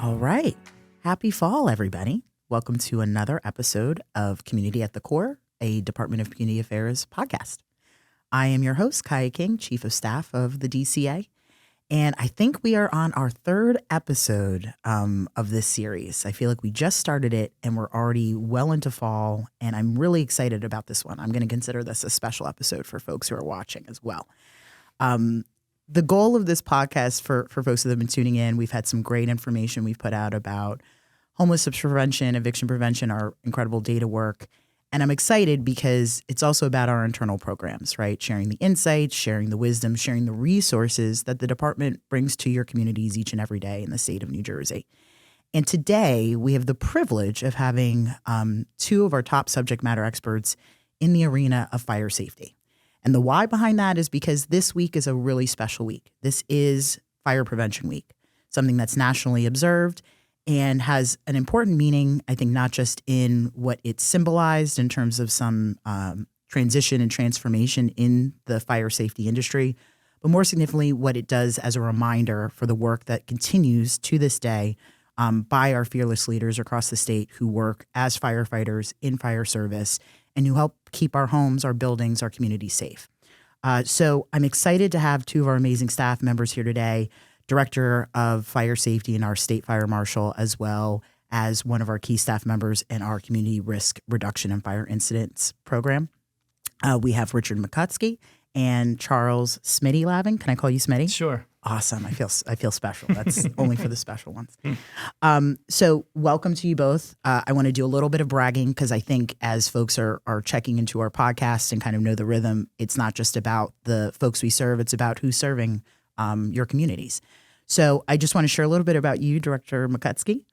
All right. Happy fall, everybody. Welcome to another episode of Community at the Core, a Department of Community Affairs podcast. I am your host, Kaya King, Chief of Staff of the DCA. And I think we are on our third episode of this series. I feel like we just started it and we're already well into fall. And I'm really excited about this one. I'm going to consider this a special episode for folks who are watching as well. The goal of this podcast for folks that have been tuning in, we've had some great information we've put out about homelessness prevention, eviction prevention, our incredible data work. And I'm excited because it's also about our internal programs, right? Sharing the insights, sharing the wisdom, sharing the resources that the department brings to your communities each and every day in the state of New Jersey. And today we have the privilege of having two of our top subject matter experts in the arena of fire safety. And the why behind that is because this week is a really special week. This is Fire Prevention Week, something that's nationally observed and has an important meaning, I think, not just in what it symbolized in terms of some transition and transformation in the fire safety industry, but more significantly, what it does as a reminder for the work that continues to this day by our fearless leaders across the state who work as firefighters in fire service and who help keep our homes, our buildings, our communities safe. So I'm excited to have two of our amazing staff members here today, Director of Fire Safety in our State Fire Marshal, as well as one of our key staff members in our Community Risk Reduction and Fire Incidents Program. We have Richard Mikutski and Charles Smitty Lavin. Can I call you Smitty? Sure. Awesome. I feel special. That's only for the special ones. So welcome to you both. I want to do a little bit of bragging because I think as folks are checking into our podcast and kind of know the rhythm, it's not just about the folks we serve, it's about who's serving your communities. So I just want to share a little bit about you, Director Mikutski.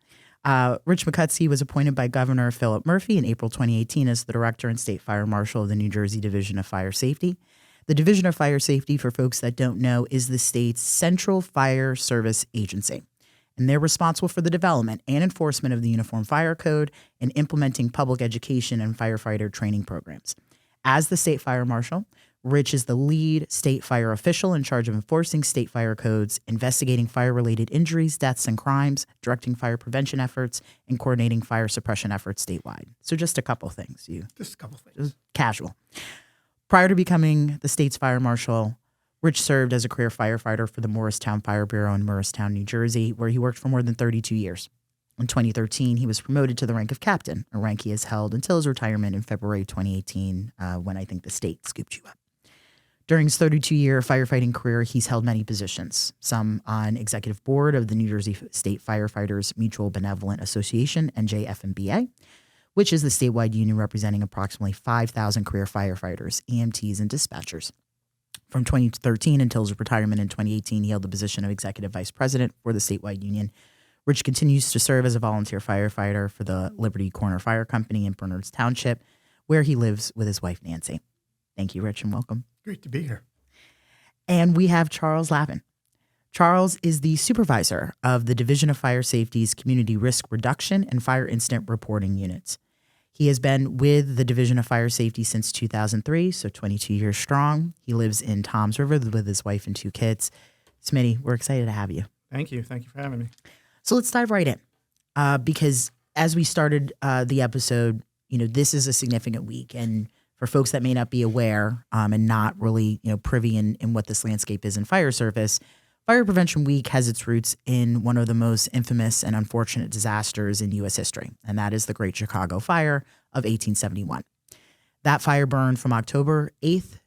Rich Mikutski was appointed by Governor Philip Murphy in April 2018 as the Director and State Fire Marshal of the New Jersey Division of Fire Safety. The Division of Fire Safety, for folks that don't know, is the state's central fire service agency. And they're responsible for the development and enforcement of the Uniform Fire Code and implementing public education and firefighter training programs. As the State Fire Marshal, Rich is the lead state fire official in charge of enforcing state fire codes, investigating fire-related injuries, deaths, and crimes, directing fire prevention efforts, and coordinating fire suppression efforts statewide. So just a couple things. Just a couple things. Casual. Prior to becoming the state's fire marshal, Rich served as a career firefighter for the Morristown Fire Bureau in Morristown, New Jersey, where he worked for more than 32 years. In 2013, he was promoted to the rank of captain, a rank he has held until his retirement in February 2018, when I think the state scooped you up. During his 32-year firefighting career, he's held many positions, some on executive board of the New Jersey State Firefighters Mutual Benevolent Association, NJFMBA, which is the statewide union representing approximately 5,000 career firefighters, EMTs, and dispatchers. From 2013 until his retirement in 2018, he held the position of executive vice president for the statewide union. Rich continues to serve as a volunteer firefighter for the Liberty Corner Fire Company in Bernards Township, where he lives with his wife, Nancy. Thank you, Rich, and welcome. Great to be here. And we have Charles Lavin. Charles is the supervisor of the Division of Fire Safety's Community Risk Reduction and Fire Incident Reporting Units. He has been with the Division of Fire Safety since 2003, so 22 years strong. He lives in Toms River with his wife and two kids. Smitty, we're excited to have you. Thank you. Thank you for having me. So let's dive right in because as we started the episode, this is a significant week. And for folks that may not be aware and not really privy in what this landscape is in fire service, Fire Prevention Week has its roots in one of the most infamous and unfortunate disasters in U.S. history, and that is the Great Chicago Fire of 1871. That fire burned from October 8th,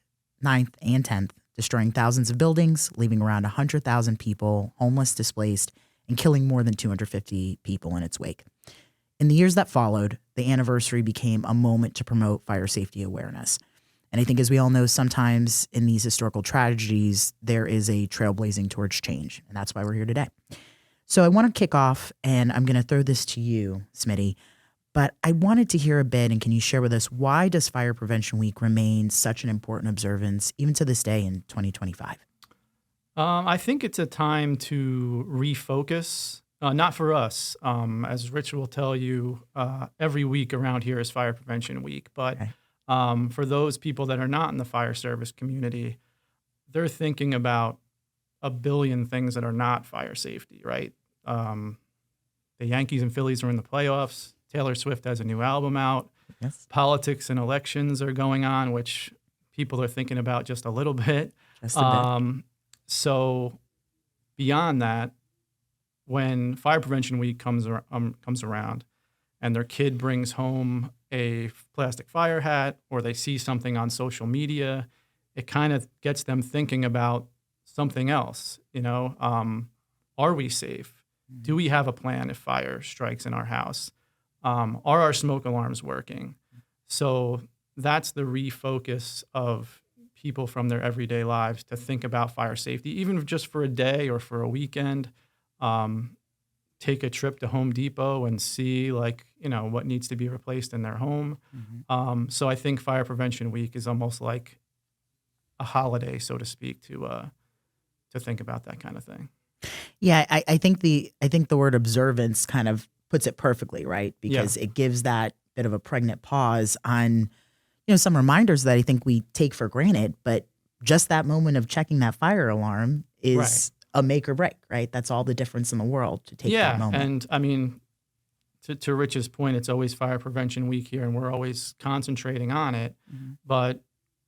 9th, and 10th, destroying thousands of buildings, leaving around 100,000 people homeless, displaced, and killing more than 250 people in its wake. In the years that followed, the anniversary became a moment to promote fire safety awareness. And I think, as we all know, sometimes in these historical tragedies, there is a trailblazing towards change. And that's why we're here today. So I want to kick off, and I'm going to throw this to you, Smitty. But I wanted to hear a bit, and can you share with us, why does Fire Prevention Week remain such an important observance, even to this day in 2025? I think it's a time to refocus. Not for us. As Rich will tell you, every week around here is Fire Prevention Week. But for those people that are not in the fire service community, they're thinking about a billion things that are not fire safety, right? The Yankees and Phillies are in the playoffs. Taylor Swift has a new album out. Yes. Politics and elections are going on, which people are thinking about just a little bit. Just a bit. So beyond that, when Fire Prevention Week comes around and their kid brings home a plastic fire hat or they see something on social media, it kind of gets them thinking about something else. Are we safe? Do we have a plan if fire strikes in our house? Are our smoke alarms working? So that's the refocus of people from their everyday lives to think about fire safety, even just for a day or for a weekend. Take a trip to Home Depot and see what needs to be replaced in their home. Mm-hmm. So I think Fire Prevention Week is almost like a holiday, so to speak, to think about that kind of thing. Yeah, I think the word observance kind of puts it perfectly, right? Because it gives that bit of a pregnant pause on, some reminders that I think we take for granted, but just that moment of checking that fire alarm is a make or break, right? That's all the difference in the world to take that moment. And I mean, to Rich's point, it's always Fire Prevention Week here, and we're always concentrating on it. Mm-hmm. But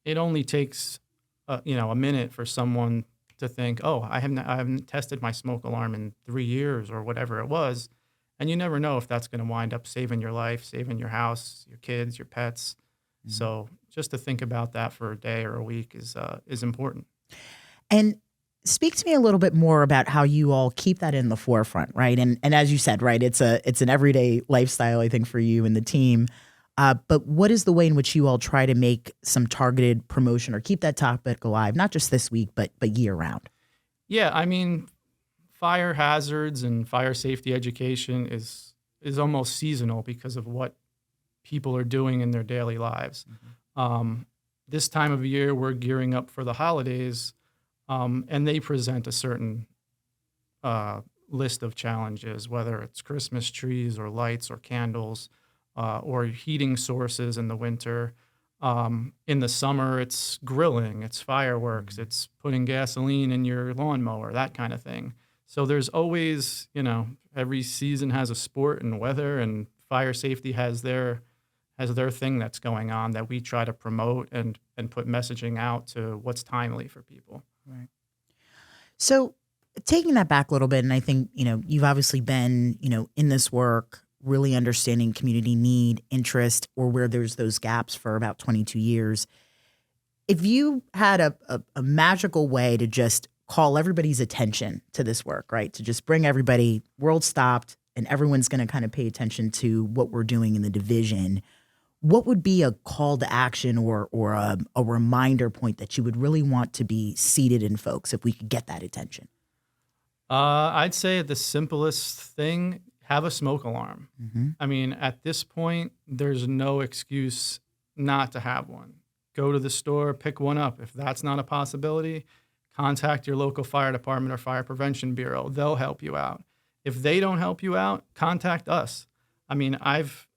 it only takes, a minute for someone to think, oh, I haven't tested my smoke alarm in 3 years or whatever it was, and you never know if that's going to wind up saving your life, saving your house, your kids, your pets. Mm-hmm. So just to think about that for a day or a week is important. And speak to me a little bit more about how you all keep that in the forefront, right? And as you said, right, it's an everyday lifestyle, I think, for you and the team. But what is the way in which you all try to make some targeted promotion or keep that topic alive, not just this week, but year round? Yeah, I mean, fire hazards and fire safety education is almost seasonal because of what people are doing in their daily lives. Mm-hmm. This time of year, we're gearing up for the holidays. And they present a certain list of challenges, whether it's Christmas trees or lights or candles or heating sources in the winter. In the summer, it's grilling, it's fireworks, it's putting gasoline in your lawnmower, that kind of thing. So there's always, every season has a sport and weather, and fire safety has their thing that's going on that we try to promote and put messaging out to what's timely for people. Right. So taking that back a little bit, and I think, you've obviously been, in this work, really understanding community need, interest, or where there's those gaps for about 22 years. If you had a magical way to just call everybody's attention to this work, right, to just bring everybody, world stopped, and everyone's going to kind of pay attention to what we're doing in the division, what would be a call to action or a reminder point that you would really want to be seated in folks if we could get that attention? I'd say the simplest thing, have a smoke alarm. Mm-hmm. I mean, at this point, there's no excuse not to have one. Go to the store, pick one up. If that's not a possibility, contact your local fire department or fire prevention bureau. They'll help you out. If they don't help you out, contact us. I mean, I've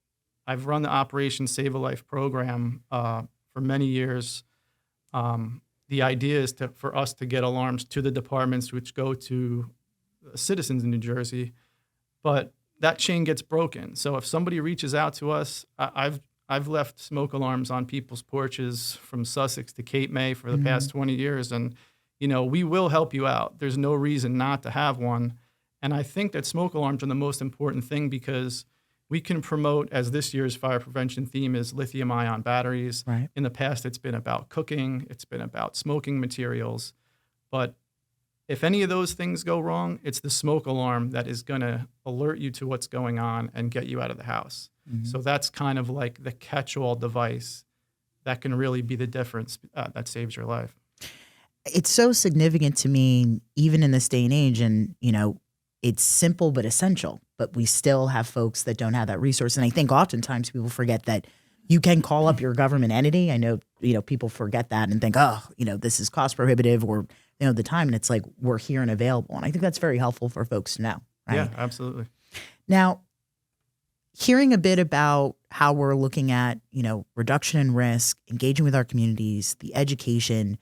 run the Operation Save a Life program for many years. The idea is for us to get alarms to the departments which go to citizens in New Jersey, but that chain gets broken. So if somebody reaches out to us, I've left smoke alarms on people's porches from Sussex to Cape May for the Mm-hmm. past 20 years, and we will help you out. There's no reason not to have one, and I think that smoke alarms are the most important thing because we can promote, as this year's fire prevention theme is lithium-ion batteries. Right. In the past, it's been about cooking, it's been about smoking materials. But if any of those things go wrong, it's the smoke alarm that is going to alert you to what's going on and get you out of the house. Mm-hmm. So that's kind of like the catch-all device that can really be the difference that saves your life. It's so significant to me, even in this day and age, and, it's simple but essential, but we still have folks that don't have that resource. And I think oftentimes people forget that you can call up your government entity. I know, people forget that and think, this is cost prohibitive or, the time. And it's like, we're here and available. And I think that's very helpful for folks to know. Right? Yeah, absolutely. Now, hearing a bit about how we're looking at, reduction in risk, engaging with our communities, the education,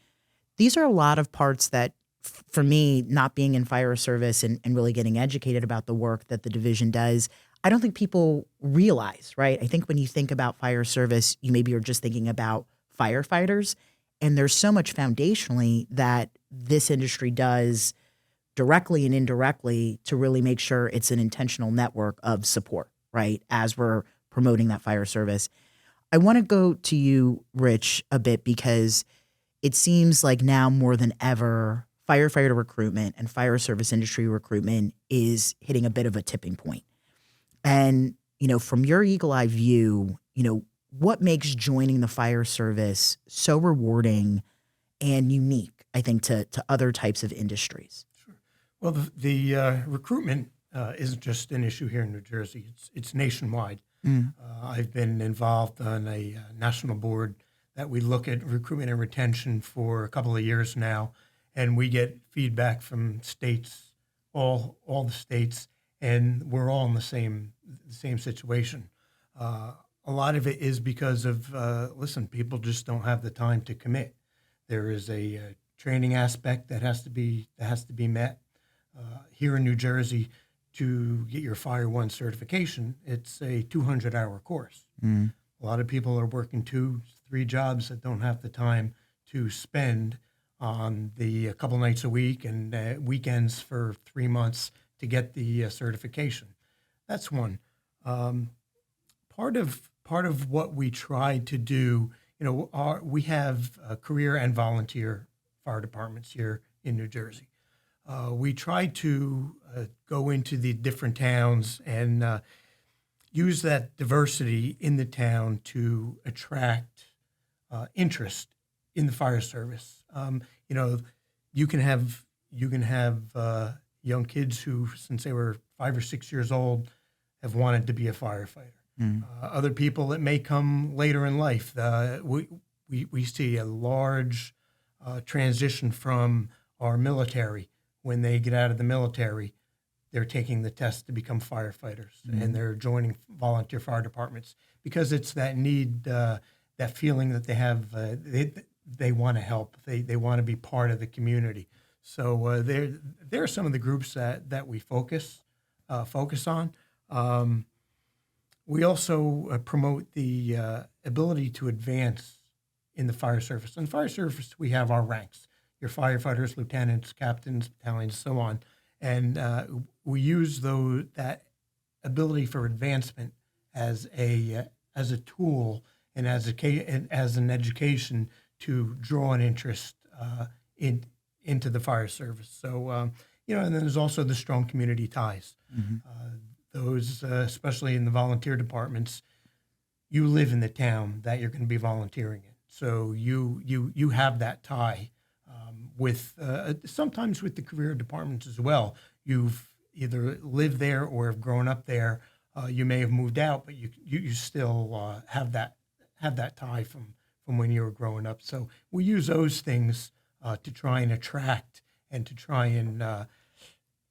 these are a lot of parts that for me, not being in fire service and really getting educated about the work that the division does, I don't think people realize, right? I think when you think about fire service, you maybe are just thinking about firefighters. And there's so much foundationally that this industry does directly and indirectly to really make sure it's an intentional network of support, right? As we're promoting that fire service. I want to go to you, Rich, a bit because it seems like now more than ever, firefighter recruitment and fire service industry recruitment is hitting a bit of a tipping point. And, from your eagle eye view, what makes joining the fire service so rewarding and unique, I think, to other types of industries? Sure. Well, the recruitment isn't just an issue here in New Jersey. It's nationwide. I've been involved on a national board that we look at recruitment and retention for a couple of years now, and we get feedback from states, all the states, and we're all in the same situation. A lot of it is because of people just don't have the time to commit. There is a training aspect that has to be met. Here in New Jersey, to get your Fire One certification, it's a 200-hour course. A lot of people are working 2-3 jobs that don't have the time to spend on the couple nights a week and weekends for 3 months to get the certification. That's one. Part of what we try to do, we have career and volunteer fire departments here in New Jersey. We try to go into the different towns and use that diversity in the town to attract interest in the fire service. You can have young kids who, since they were 5 or 6 years old, have wanted to be a firefighter. Other people that may come later in life. We see a large transition from our military. When they get out of the military, they're taking the test to become firefighters, and they're joining volunteer fire departments because it's that need, that feeling that they have. They want to help. They want to be part of the community. So there are some of the groups that we focus on. We also promote the ability to advance in the fire service. In the fire service, we have our ranks. Your firefighters, lieutenants, captains, battalions, so on. And we use that ability for advancement as a tool and as an education to draw an interest into the fire service. So, and then there's also the strong community ties. Those, especially in the volunteer departments, you live in the town that you're going to be volunteering in. So you have that tie. With sometimes with the career departments as well. You've either lived there or have grown up there. You may have moved out, but you still have that tie from when you were growing up. So we use those things to try and attract and to try and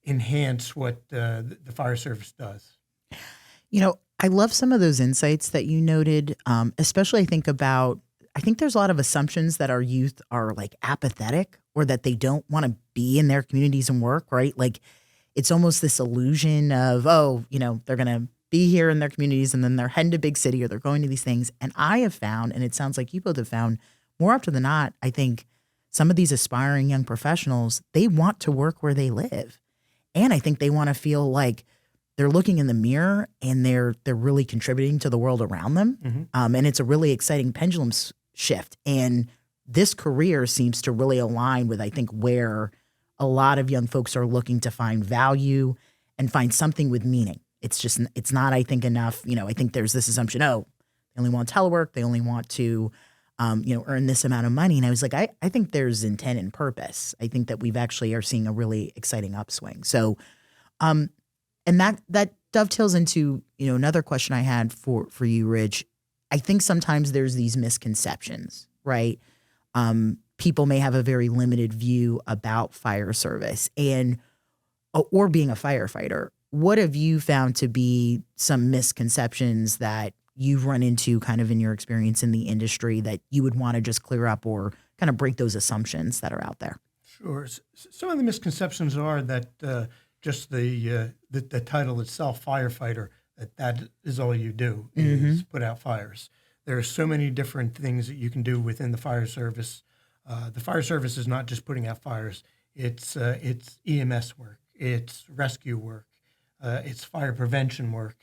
enhance what the fire service does. I love some of those insights that you noted, especially I think there's a lot of assumptions that our youth are like apathetic or that they don't want to be in their communities and work, right? Like it's almost this illusion of, they're going to be here in their communities and then they're heading to big city or they're going to these things. And I have found, and it sounds like you both have found, more often than not, I think some of these aspiring young professionals, they want to work where they live. And I think they want to feel like they're looking in the mirror and they're really contributing to the world around them. And it's a really exciting pendulum shift. And this career seems to really align with, I think, where a lot of young folks are looking to find value and find something with meaning. It's not, I think, enough. I think there's this assumption, they only want telework. They only want to, earn this amount of money. And I was like, I think there's intent and purpose. I think that we've actually are seeing a really exciting upswing. So, and that dovetails into, another question I had for you, Rich. I think sometimes there's these misconceptions, right? People may have a very limited view about fire service or being a firefighter. What have you found to be some misconceptions that you've run into kind of in your experience in the industry that you would want to just clear up or kind of break those assumptions that are out there? Sure. Some of the misconceptions are that just the title itself, firefighter, that is all you do is put out fires. There are so many different things that you can do within the fire service. The fire service is not just putting out fires. It's EMS work. It's rescue work. It's fire prevention work.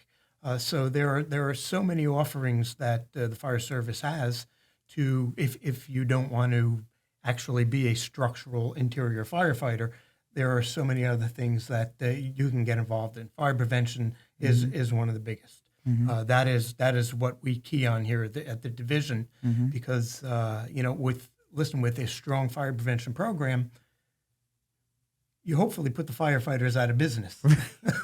So there are so many offerings that the fire service has to, if you don't want to actually be a structural interior firefighter, there are so many other things that you can get involved in. Fire prevention is one of the biggest. That is what we key on here at the division, because with a strong fire prevention program, you hopefully put the firefighters out of business.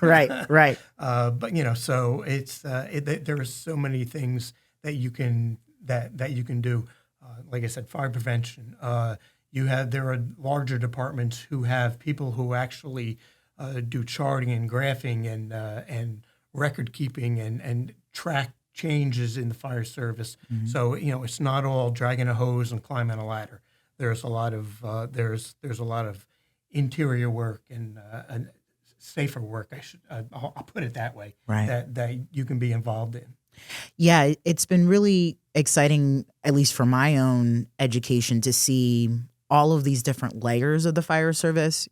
Right. But so it's there are so many things that you can do. Like I said, fire prevention. There are larger departments who have people who actually do charting and graphing and record keeping and track changes in the fire service. So it's not all dragging a hose and climbing a ladder. There's a lot of there's a lot of interior work and safer work. I'll put it that way. Right. That you can be involved in. Yeah, it's been really exciting, at least for my own education, to see all of these different layers of the fire service.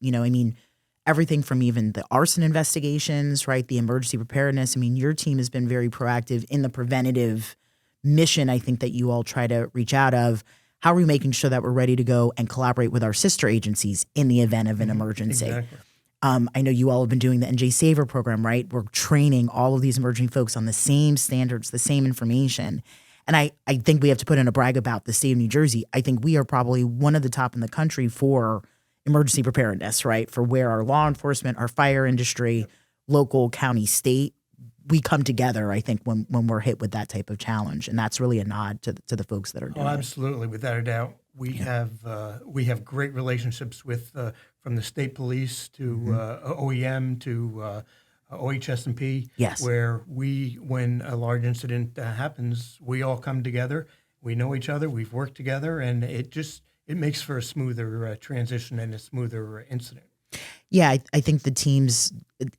Everything from even the arson investigations, right? The emergency preparedness. Your team has been very proactive in the preventative mission, I think, that you all try to reach out of. How are we making sure that we're ready to go and collaborate with our sister agencies in the event of an emergency? Exactly. I know you all have been doing the NJ Saver program, right? We're training all of these emerging folks on the same standards, the same information. And I think we have to put in a brag about the state of New Jersey. I think we are probably one of the top in the country for emergency preparedness, right? For where our law enforcement, our fire industry, local, county, state, we come together, I think, when we're hit with that type of challenge. And that's really a nod to the folks that are doing it. Absolutely. Without a doubt. We have great relationships with from the state police to OEM to OHS&P. Yes. Where when a large incident happens, we all come together. We know each other. We've worked together, and it makes for a smoother transition and a smoother incident. Yeah, I think the teams.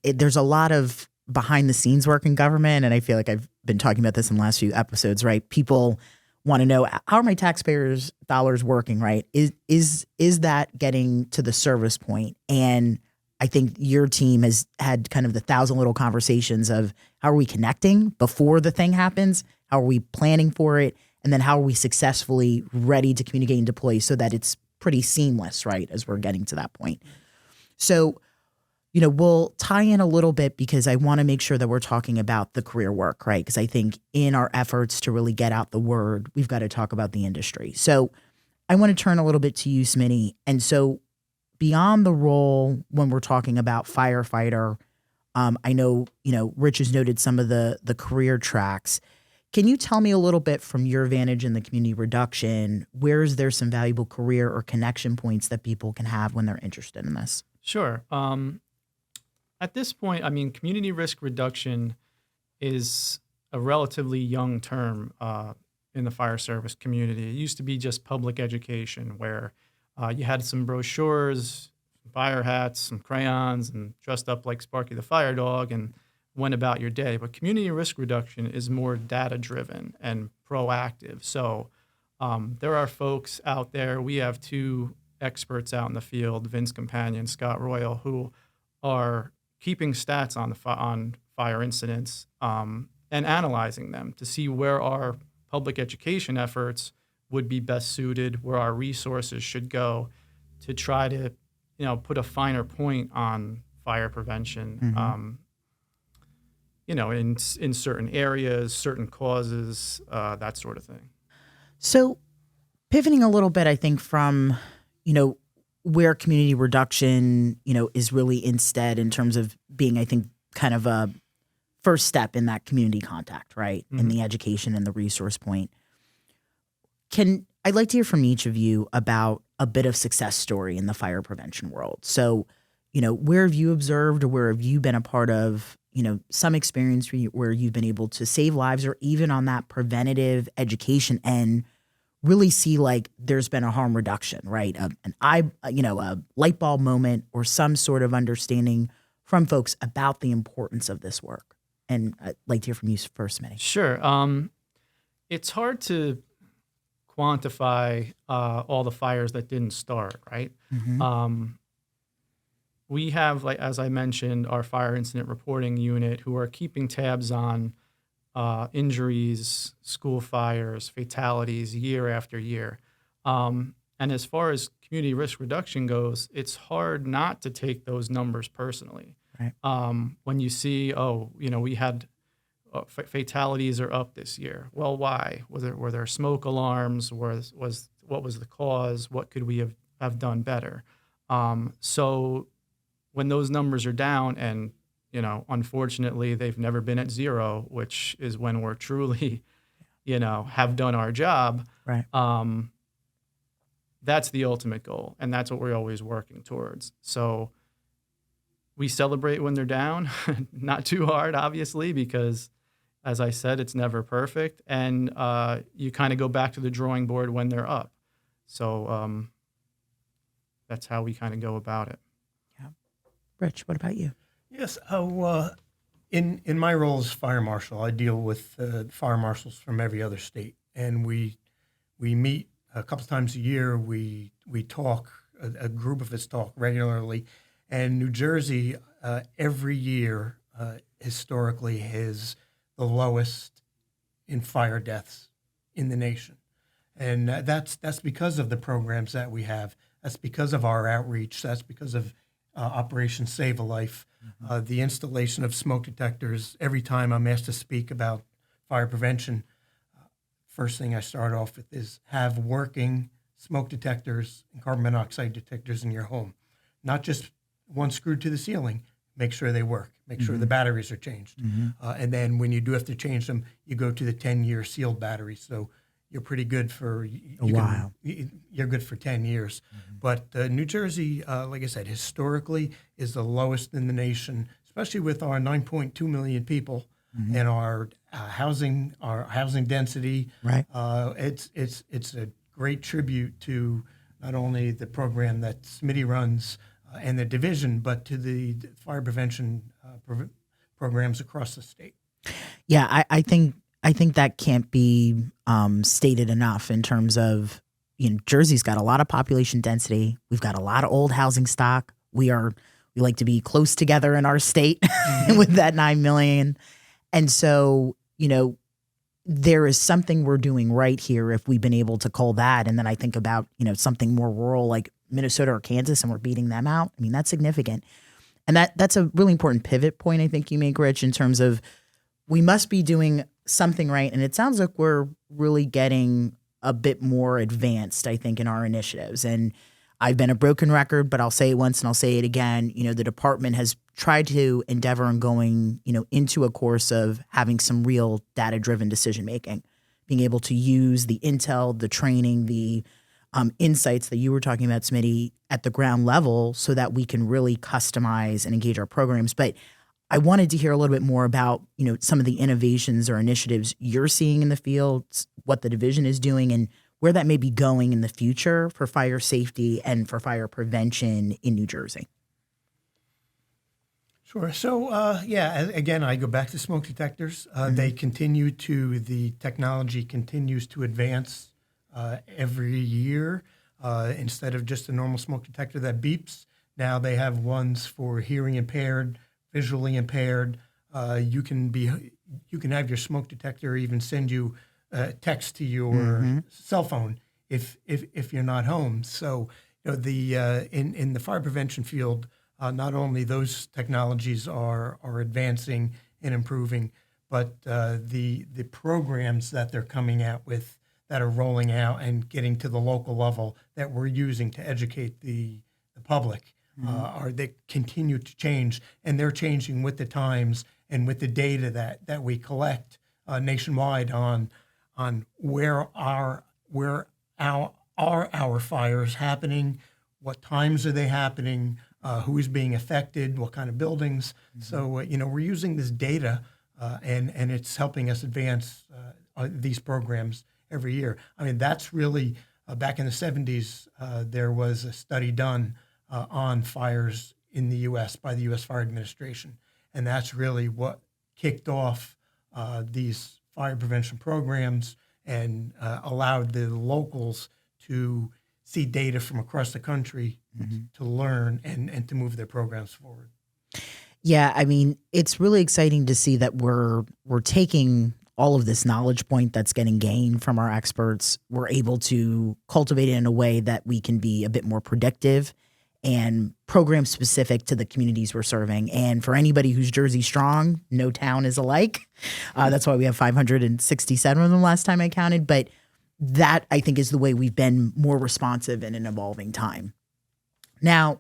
There's a lot of behind the scenes work in government, and I feel like I've been talking about this in the last few episodes. Right, people want to know, how are my taxpayers' dollars working, right? Is that getting to the service point? And I think your team has had kind of the 1,000 little conversations of how are we connecting before the thing happens? How are we planning for it? And then how are we successfully ready to communicate and deploy so that it's pretty seamless, right, as we're getting to that point? So, we'll tie in a little bit because I want to make sure that we're talking about the career work, right? Because I think in our efforts to really get out the word, we've got to talk about the industry. So I want to turn a little bit to you, Smitty. And so beyond the role when we're talking about firefighter, I know, Rich has noted some of the career tracks. Can you tell me a little bit from your vantage in the community reduction, where is there some valuable career or connection points that people can have when they're interested in this? Sure. At this point, community risk reduction is a relatively young term in the fire service community. It used to be just public education, where you had some brochures, fire hats, some crayons, and dressed up like Sparky the Fire Dog and went about your day. But community risk reduction is more data-driven and proactive. So there are folks out there. We have two experts out in the field, Vince Companion, Scott Royal, who are keeping stats on fire incidents and analyzing them to see where our public education efforts would be best suited, where our resources should go to try to, put a finer point on fire prevention, in certain areas, certain causes, that sort of thing. So pivoting a little bit, I think, from, where community reduction, is really instead in terms of being, I think, kind of a first step in that community contact, right? In the education and the resource point. I'd like to hear from each of you about a bit of success story in the fire prevention world. So, where have you observed or where have you been a part of, some experience where you've been able to save lives or even on that preventative education end, really see like there's been a harm reduction, right? A light bulb moment or some sort of understanding from folks about the importance of this work. And I'd like to hear from you first, Smitty. Sure. It's hard to quantify all the fires that didn't start, right? We have, like as I mentioned, our fire incident reporting unit who are keeping tabs on injuries, school fires, fatalities year after year. And as far as community risk reduction goes, it's hard not to take those numbers personally. Right. When you see, we had fatalities are up this year. Well, why? Were there smoke alarms? What was the cause? What could we have done better? So when those numbers are down, and unfortunately they've never been at zero, which is when we're truly, have done our job. Right. That's the ultimate goal, and that's what we're always working towards. So we celebrate when they're down, not too hard, obviously, because as I said, it's never perfect. And you kind of go back to the drawing board when they're up. So that's how we kind of go about it. Yeah. Rich, what about you? Yes. In my role as fire marshal, I deal with fire marshals from every other state. And we meet a couple times a year. We talk, a group of us talk regularly. And New Jersey, every year, historically, has the lowest in fire deaths in the nation. And that's because of the programs that we have. That's because of our outreach. That's because of Operation Save a Life, the installation of smoke detectors. Every time I'm asked to speak about fire prevention, first thing I start off with is have working smoke detectors and carbon monoxide detectors in your home. Not just one screwed to the ceiling. Make sure they work. Make sure the batteries are changed. And then when you do have to change them, you go to the 10-year sealed batteries. So you're pretty good for a while. You're good for 10 years. But New Jersey, like I said, historically is the lowest in the nation, especially with our 9.2 million people and our housing density. Right. It's a great tribute to not only the program that Smitty runs and the division, but to the fire prevention programs across the state. Yeah, I think that can't be stated enough in terms of, Jersey's got a lot of population density. We've got a lot of old housing stock. We like to be close together in our state with that 9 million. And so, there is something we're doing right here if we've been able to cull that. And then I think about, something more rural like Minnesota or Kansas, and we're beating them out. I mean, that's significant. And that's a really important pivot point, I think you make, Rich, in terms of we must be doing something right. And it sounds like we're really getting a bit more advanced, I think, in our initiatives. And I've been a broken record, but I'll say it once and I'll say it again. The department has tried to endeavor on going, into a course of having some real data-driven decision-making, being able to use the intel, the training, the insights that you were talking about, Smitty, at the ground level so that we can really customize and engage our programs. But I wanted to hear a little bit more about, some of the innovations or initiatives you're seeing in the field, what the division is doing, and where that may be going in the future for fire safety and for fire prevention in New Jersey. Sure. So, again, I go back to smoke detectors. The technology continues to advance every year. Instead of just a normal smoke detector that beeps, now they have ones for hearing impaired, visually impaired. You can have your smoke detector even send you text to your cell phone if you're not home. So in the fire prevention field, not only those technologies are advancing and improving, but the programs that they're coming out with that are rolling out and getting to the local level that we're using to educate the public they continue to change, and they're changing with the times and with the data that we collect nationwide on where are our fires happening, what times are they happening, who is being affected, what kind of buildings. So we're using this data and it's helping us advance these programs every year. I mean, that's really Back in the 70s, there was a study done on fires in the U.S. by the U.S. Fire Administration, and that's really what kicked off these fire prevention programs and allowed the locals to see data from across the country to learn and to move their programs forward. Yeah, I mean, it's really exciting to see that we're taking all of this knowledge point that's getting gained from our experts. We're able to cultivate it in a way that we can be a bit more predictive and program specific to the communities we're serving. And for anybody who's Jersey strong, no town is alike. That's why we have 567 of them last time I counted. But that, I think, is the way we've been more responsive in an evolving time. Now,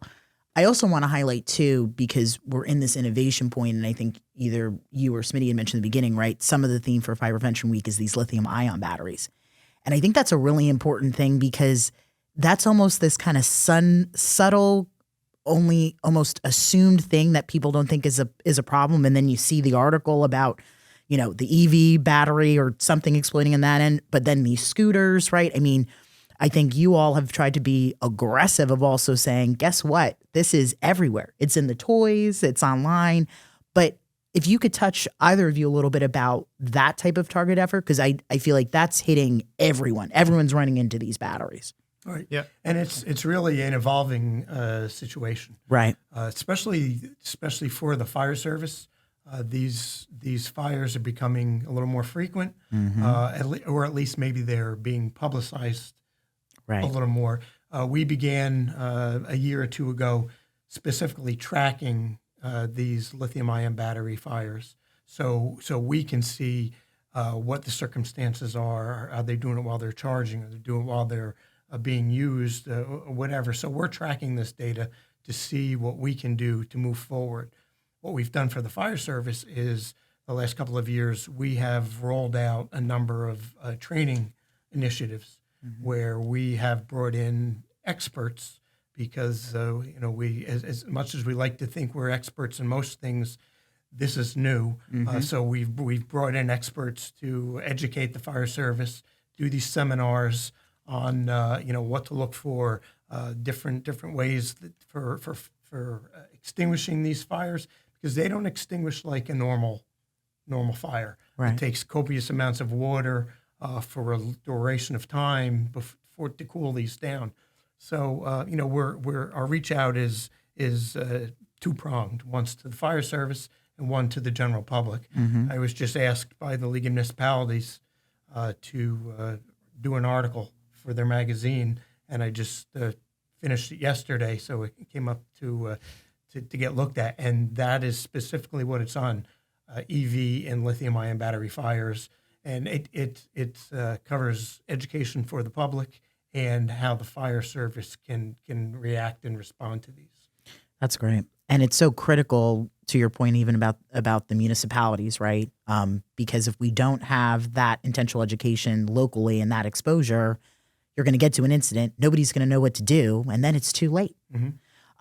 I also want to highlight, too, because we're in this innovation point, and I think either you or Smitty had mentioned in the beginning, right? Some of the theme for Fire Prevention Week is these lithium-ion batteries. And I think that's a really important thing because that's almost this kind of subtle, only almost assumed thing that people don't think is a problem. And then you see the article about, you know, the EV battery or something exploding in that end, but then these scooters, right? I mean, I think you all have tried to be aggressive of also saying, guess what? This is everywhere. It's in the toys, it's online. But if you could touch, either of you, a little bit about that type of target effort, because I feel like that's hitting everyone. Everyone's running into these batteries. Right. Yeah. And it's really an evolving situation. Right. Especially for the fire service. These fires are becoming a little more frequent, or at least maybe they're being publicized a little more. We began a year or two ago specifically tracking these lithium-ion battery fires, so we can see what the circumstances are. Are they doing it while they're charging? Are they doing it while they're being used? Whatever. So we're tracking this data to see what we can do to move forward. What we've done for the fire service is the last couple of years we have rolled out a number of training initiatives where we have brought in experts because we as much as we like to think we're experts in most things, this is new. So we've brought in experts to educate the fire service, do these seminars on what to look for, different ways for extinguishing these fires, because they don't extinguish like a normal fire. Right. It takes copious amounts of water for a duration of time before to cool these down. So our reach out is two-pronged. One's to the fire service and one to the general public. I was just asked by the League of Municipalities to do an article for their magazine, and I just finished it yesterday, so it came up to get looked at, and that is specifically what it's on: EV and lithium-ion battery fires, and it covers education for the public and how the fire service can react and respond to these. That's great, and it's so critical to your point, even about the municipalities, right? Because if we don't have that intentional education locally and that exposure, you're going to get to an incident, nobody's going to know what to do, and then it's too late.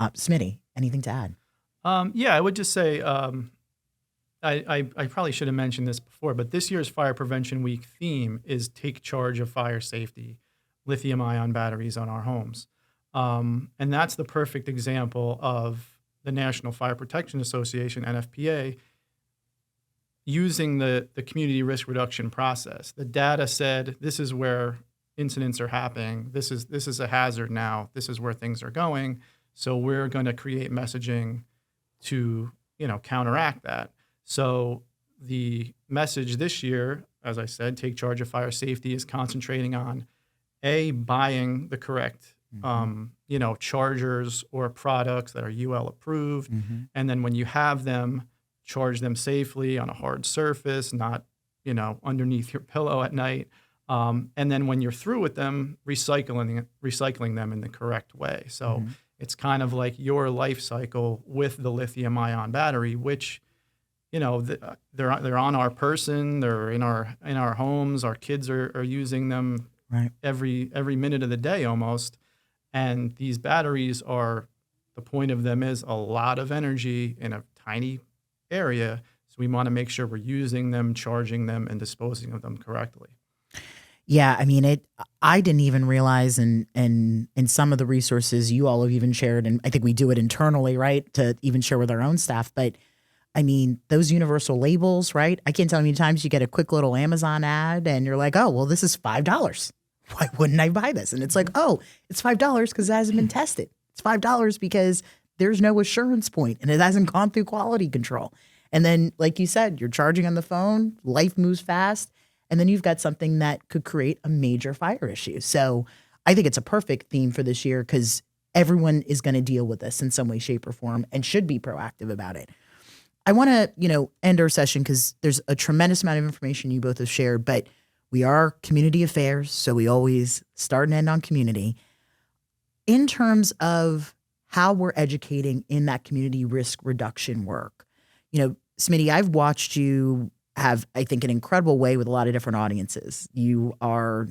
Smitty, anything to add? Yeah, I would just say I probably should have mentioned this before, but this year's Fire Prevention Week theme is Take Charge of Fire Safety, lithium-ion batteries on our homes. And that's the perfect example of the National Fire Protection Association, NFPA, using the community risk reduction process. The data said this is where incidents are happening. This is a hazard now. This is where things are going. So we're going to create messaging to counteract that. So the message this year, as I said, Take Charge of Fire Safety, is concentrating on buying the correct chargers or products that are UL approved, and then when you have them, charge them safely on a hard surface, not underneath your pillow at night. And then when you're through with them, recycling them in the correct way. So it's kind of like your life cycle with the lithium-ion battery, which, they're on our person, they're in our homes, our kids are using them every minute of the day almost. And these batteries the point of them is a lot of energy in a tiny area. So we want to make sure we're using them, charging them, and disposing of them correctly. Yeah, I mean, I didn't even realize, and in some of the resources you all have even shared, and I think we do it internally, right, to even share with our own staff. But I mean, those universal labels, right? I can't tell how many times you get a quick little Amazon ad, and you're like, oh, well, this is $5. Why wouldn't I buy this? And it's like, oh, it's $5 because it hasn't been tested. It's $5 because there's no assurance point, and it hasn't gone through quality control. And then, like you said, you're charging on the phone. Life moves fast. And then you've got something that could create a major fire issue. So I think it's a perfect theme for this year because everyone is going to deal with this in some way, shape, or form and should be proactive about it. I want to, end our session because there's a tremendous amount of information you both have shared, but we are community affairs, so we always start and end on community. In terms of how we're educating in that community risk reduction work, Smitty, I've watched you have, I think, an incredible way with a lot of different audiences. You are,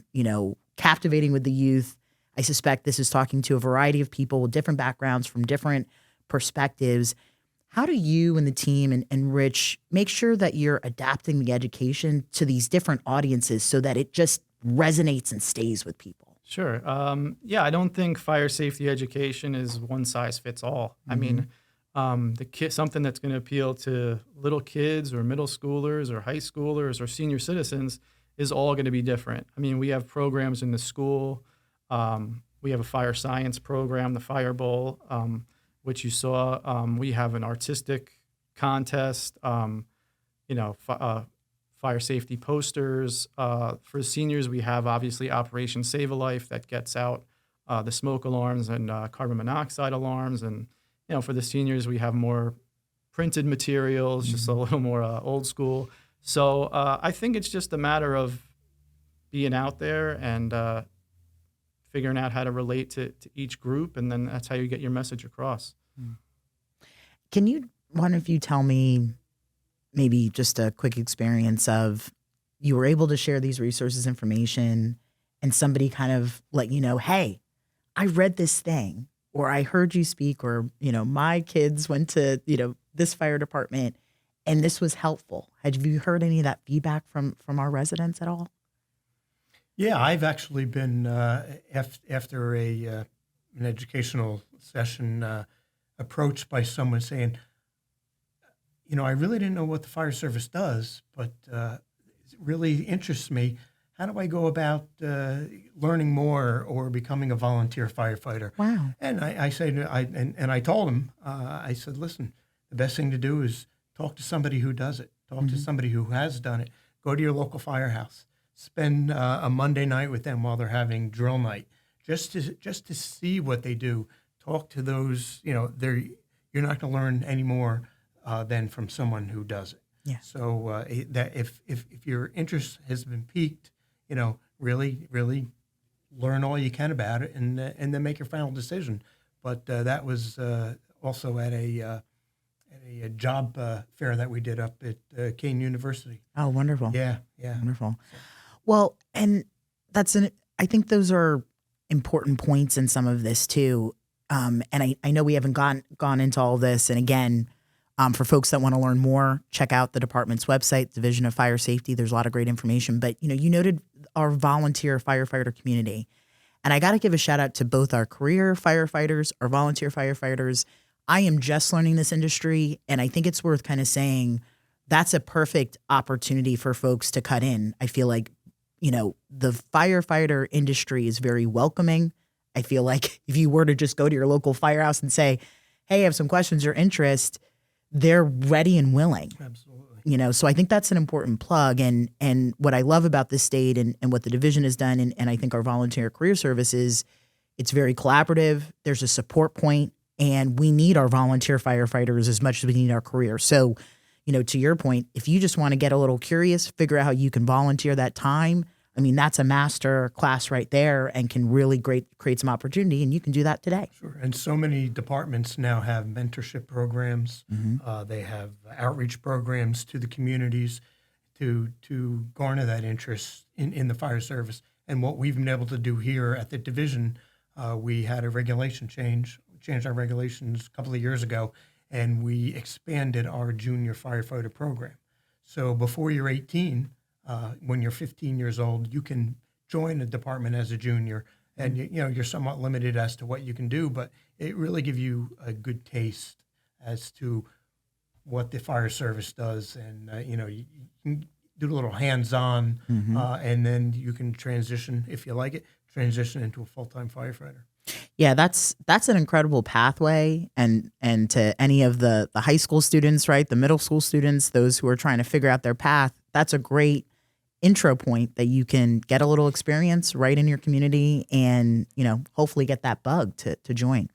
captivating with the youth. I suspect this is talking to a variety of people with different backgrounds from different perspectives. How do you and the team and Rich make sure that you're adapting the education to these different audiences so that it just resonates and stays with people? Sure. I don't think fire safety education is one size fits all. I mean, something that's going to appeal to little kids or middle schoolers or high schoolers or senior citizens is all going to be different. I mean, we have programs in the school. We have a fire science program, the Fire Bowl, which you saw. We have an artistic contest, fire safety posters. For seniors, we have obviously Operation Save a Life that gets out the smoke alarms and carbon monoxide alarms. And for the seniors, we have more printed materials, just a little more old school. So I think it's just a matter of being out there and figuring out how to relate to each group, and then that's how you get your message across. Can one of you tell me maybe just a quick experience of you were able to share these resources, information, and somebody kind of let you know, hey, I read this thing, or I heard you speak, or, my kids went to, this fire department and this was helpful. Have you heard any of that feedback from our residents at all? Yeah, I've actually been, after an educational session, approached by someone saying, I really didn't know what the fire service does, but it really interests me. How do I go about learning more or becoming a volunteer firefighter? Wow. And I told him, I said, listen, the best thing to do is talk to somebody who does it. Talk to somebody who has done it. Go to your local firehouse. Spend a Monday night with them while they're having drill night, just to see what they do. Talk to those. You're not going to learn any more than from someone who does it. Yeah. So that if your interest has been piqued, really, really learn all you can about it, and then make your final decision. But that was also at a job fair that we did up at Kean University. Oh, wonderful. Yeah. Wonderful. Well, and I think those are important points in some of this too. And I know we haven't gone into all this. And again, for folks that want to learn more, check out the department's website, Division of Fire Safety. There's a lot of great information. But, you noted our volunteer firefighter community. And I got to give a shout out to both our career firefighters, our volunteer firefighters. I am just learning this industry, and I think it's worth kind of saying that's a perfect opportunity for folks to cut in. I feel like, the firefighter industry is very welcoming. I feel like if you were to just go to your local firehouse and say, hey, I have some questions or interest, they're ready and willing. Absolutely. So I think that's an important plug. And what I love about this state and what the division has done, and I think our volunteer career service is, it's very collaborative. There's a support point, and we need our volunteer firefighters as much as we need our career. So, to your point, if you just want to get a little curious, figure out how you can volunteer that time, I mean, that's a master class right there and can really create some opportunity, and you can do that today. Sure. And so many departments now have mentorship programs. They have outreach programs to the communities to garner that interest in the fire service. And what we've been able to do here at the division, we had a regulation changed our regulations a couple of years ago, and we expanded our junior firefighter program. So before you're 18, when you're 15 years old, you can join a department as a junior, and you're somewhat limited as to what you can do, but it really gives you a good taste as to what the fire service does, and you can do a little hands-on, and then you can transition, if you like it, transition into a full-time firefighter. Yeah, that's an incredible pathway, and to any of the high school students, right, the middle school students, those who are trying to figure out their path, that's a great intro point that you can get a little experience right in your community, and hopefully get that bug to join.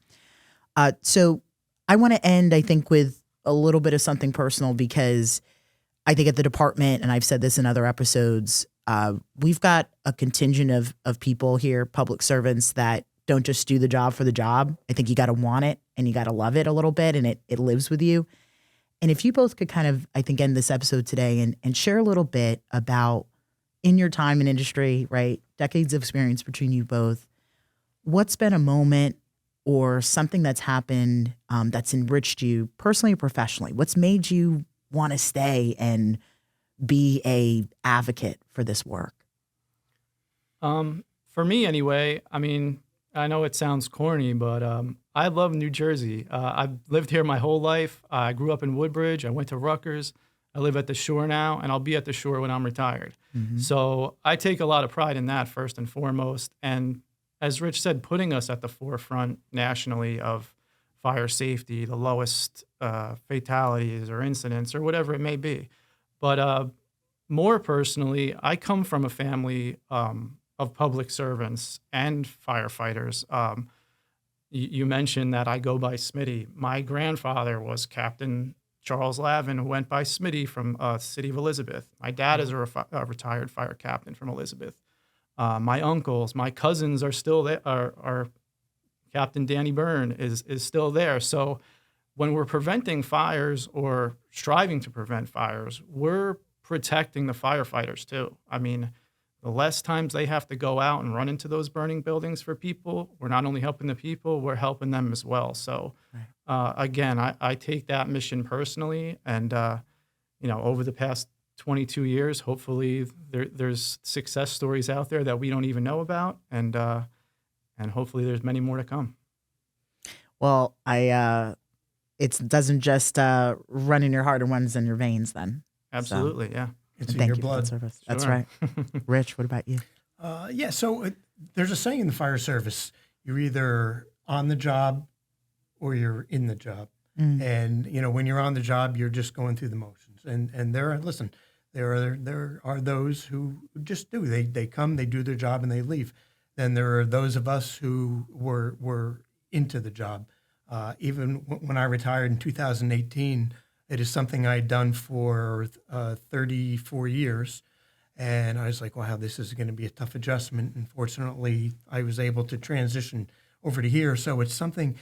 So I want to end, I think, with a little bit of something personal, because I think at the department, and I've said this in other episodes, we've got a contingent of people here, public servants, that don't just do the job for the job. I think you got to want it, and you got to love it a little bit, and it lives with you. And if you both could kind of, I think, end this episode today and share a little bit about, in your time in industry, right, decades of experience between you both, what's been a moment or something that's happened that's enriched you personally or professionally? What's made you want to stay and be a advocate for this work? For me, anyway, I mean, I know it sounds corny, but I love New Jersey. I've lived here my whole life. I grew up in Woodbridge. I went to Rutgers. I live at the shore now, and I'll be at the shore when I'm retired. So I take a lot of pride in that, first and foremost. And as Rich said, putting us at the forefront nationally of fire safety, the lowest fatalities or incidents or whatever it may be. But more personally, I come from a family of public servants and firefighters. You mentioned that I go by Smitty. My grandfather was Captain Charles Lavin, who went by Smitty from City of Elizabeth. My dad is a retired fire captain from Elizabeth. My uncles, my cousins are still there. Our Captain Danny Byrne is still there. So when we're preventing fires or striving to prevent fires, we're protecting the firefighters too. I mean, the less times they have to go out and run into those burning buildings for people, we're not only helping the people, we're helping them as well. So again, I take that mission personally, and over the past 22 years, hopefully there's success stories out there that we don't even know about, and hopefully there's many more to come. Well, it doesn't just run in your heart, it runs in your veins then. Absolutely, yeah. It's in your blood. Service. That's right. Rich, what about you? So there's a saying in the fire service: you're either on the job or you're in the job. And when you're on the job, you're just going through the motions. And there are those who just do. They come, they do their job, and they leave. Then there are those of us who were into the job. Even when I retired in 2018. It is something I had done for 34 years. And I was like, wow, this is going to be a tough adjustment. And fortunately, I was able to transition over to here. So it's something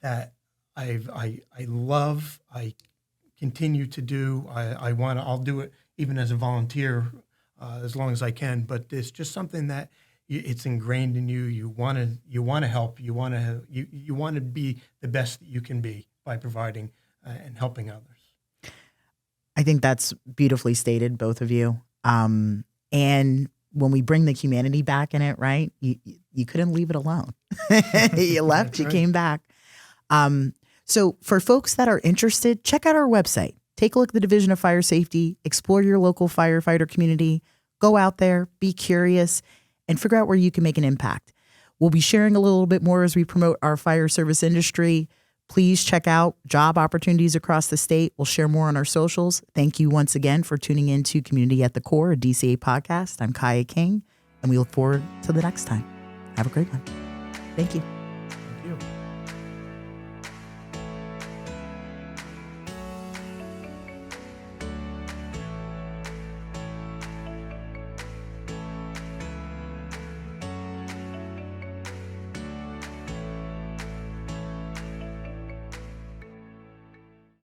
that I love. I continue to do. I'll do it even as a volunteer as long as I can. But it's just something that it's ingrained in you. You want to help. You want to be the best that you can be by providing and helping others. I think that's beautifully stated, both of you. And when we bring the humanity back in it, right, you couldn't leave it alone. You left, you came back. So for folks that are interested, check out our website. Take a look at the Division of Fire Safety, explore your local firefighter community, go out there, be curious, and figure out where you can make an impact. We'll be sharing a little bit more as we promote our fire service industry. Please check out job opportunities across the state. We'll share more on our socials. Thank you once again for tuning in to Community at the Core, a DCA podcast. I'm Kaya King, and we look forward to the next time. Have a great one. Thank you.